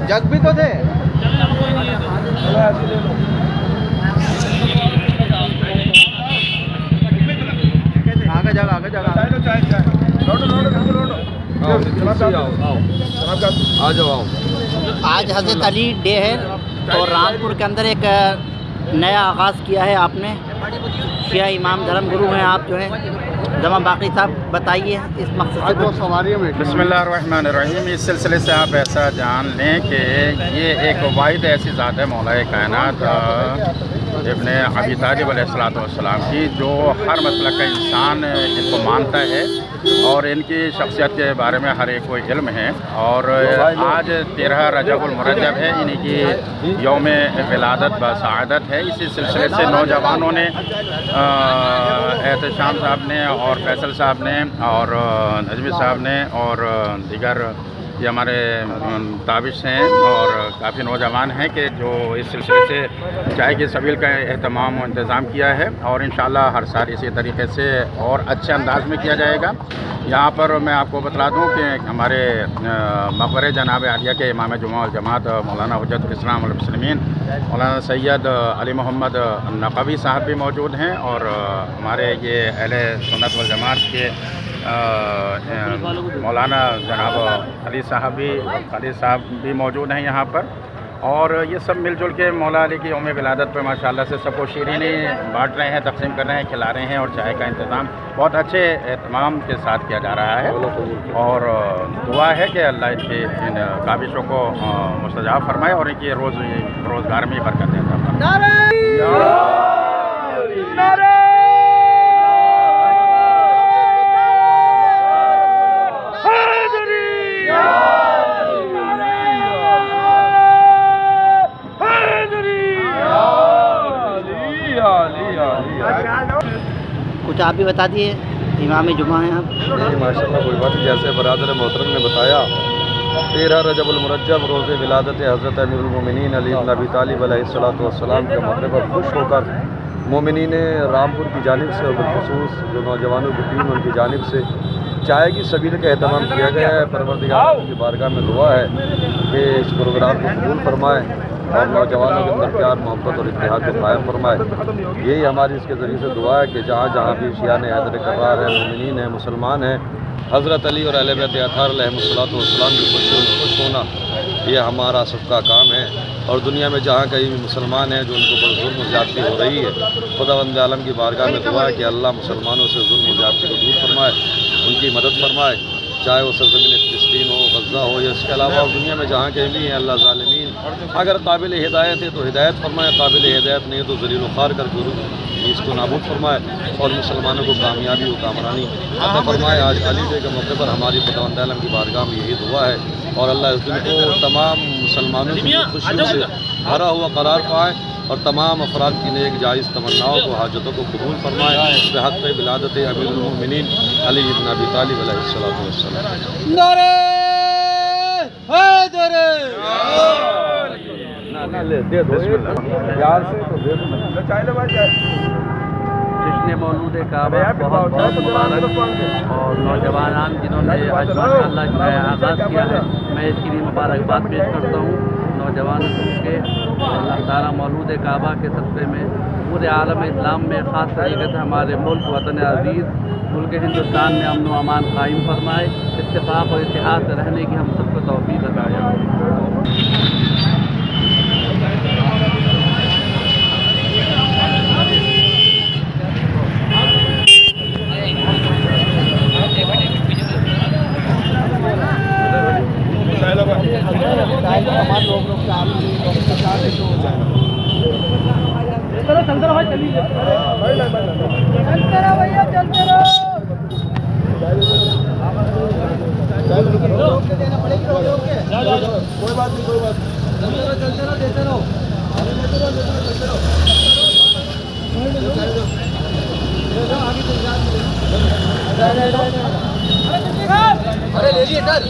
जग भी तो थे। आगे जगह आ जाओ। आज हज़रत अली डे है और रामपुर के अंदर एक नया आगाज़ किया है आपने। शिया इमाम धर्म गुरु हैं आप जो हैं जमा बाकी साहब, बताइए इस मकसद से कुछ। बिस्मिल्लाहिर्रहमानिर्रहीम। इस सिलसिले से आप ऐसा जान लें कि ये एक वाहिद ऐसी ज़ात है मौलाए कायनात इब्न अबी तालिब अलैहिस्सलाम की, जो हर मसलक का इंसान इनको मानता है और इनकी शख्सियत के बारे में हर एक को इल्म है। और आज 13 रजबुल मुरज्जब है, इन्हीं की यौम विलादत बसआदत है। इसी सिलसिले से नौजवानों ने एहतशाम साहब ने और फैसल साहब ने और नजमी साहब ने और दीगर ये हमारे ताबिश हैं और काफ़ी नौजवान हैं कि जो इस सिलसिले से चाय की सबील का एहतमाम और इंतज़ाम किया है और इंशाअल्लाह हर साल इसी तरीके से और अच्छे अंदाज में किया जाएगा। यहाँ पर मैं आपको बतला दूँ कि हमारे मक़बरे जनाब आलिया के इमाम जुमा वल जमात मौलाना हुज्जतुल इस्लाम वल मुस्लिमीन मौलाना सैयद अली मोहम्मद नक़वी साहब भी मौजूद हैं और हमारे ये अहले सुन्नत वल जमात के मौलाना जनाब अली साहब भी मौजूद हैं यहाँ पर। और ये सब मिलजुल के मौला अली की यौम विलादत पर माशाअल्लाह से सबको शीरीनी बांट रहे हैं, तकसीम कर रहे हैं, खिला रहे हैं और चाय का इंतज़ाम बहुत अच्छे एहतमाम के साथ किया जा रहा है। और दुआ है कि अल्लाह इनकी इन काबिशों को मुस्तजाब फरमाए और इनकी रोज़गार में बरकत देता। कुछ आप भी बता दिए, इमाम जुमा हैं आप। माशाअल्लाह कोई बात नहीं। जैसे बरादर मोहतरम ने बताया 13 रजबुल मुरज्जब रोज़ विलादत हज़रत अमीरुल मोमिनीन अली इब्न अबी तालिब अलैहिस्सलाम के मौके पर खुश होकर मोमिनीन रामपुर की जानिब से और बिलखुसूस जो नौजवानों की टीम उनकी जानिब से चाय की सबील का एहतमाम किया गया है। परवरदिगार की बारगाह में दुआ है कि इस प्रोग्राम को कबूल फरमाए और नौजवानों के अंदर प्यार मोहब्बत और इत्तेहाद को कायम फरमाए। यही हमारी इसके ज़रिए से दुआ है कि जहाँ जहाँ भी शियान हैदर करार है, मोमिनीन है, मुसलमान हैं, हज़रत अली और अहले बैत अताहर अलैहिस्सलाम की खुशियों में खुश होना ये हमारा सबका काम है। और दुनिया में जहाँ कहीं भी मुसलमान हैं जो उनको पर जुल्म ज़्यादती हो रही है, खुदावंद आलम की बारगाह में दुआ है कि अल्लाह मुसलमानों से जुल्म ज़्यादती को दूर फरमाए, उनकी मदद फरमाए, चाहे वो सरज़मीन फ़िलिस्तीन हो, गज़ा हो या इसके अलावा और दुनिया में जहाँ कहीं भी हैं। अल्लाह ज़ालिमीन अगर काबिल हिदायत है तो हिदायत फरमाए, काबिल हिदायत नहीं है तो ज़लील ख़ार कर इसको नाबूद फरमाए और मुसलमानों को कामयाबी व कामरानी अता फरमाए। आज अली डे के मौके पर हमारी खुदावंद आलम की बारगाह में यही दुआ है और अल्लाह इस दिन को तमाम मुसलमानों की खुशियों से भरा हुआ करार पाए और तमाम अफराद की नेक जायज़ तमन्नाओं को, हाजतों को कबूल फरमाए बहक़ विलादत अमीरुल मोमिनीन अली इब्न अबी तालिब अलैहिस्सलाम। नारे हैदर दे दो यार से तो दे दो चाय लो भाई। जश्न मौलूद काबा बहुत बहुत मुबारक और नौजवान जिन्होंने आज माशाअल्लाह जो है आगाज़ किया है, मैं इसकी भी मुबारकबाद पेश करता हूँ नौजवानों के। अल्लाह ताला मौलूद काबा के सदक़े में पूरे आलम इस्लाम में ख़ास तरीके से हमारे मुल्क वतन अज़ीज़ मुल्क हिंदुस्तान में अमन व अमान कायम फरमाए, इत्तेफ़ाक़ और इत्तेहाद से रहने की हम सबको तौफ़ीक़ अता फरमाए। चलते रहो भाई, चलिए चलते रहो भैया, चलते रहो। कोई बात नहीं, कोई बात नहीं, चलते रहो, देते रहो, अरे ले लिए सर।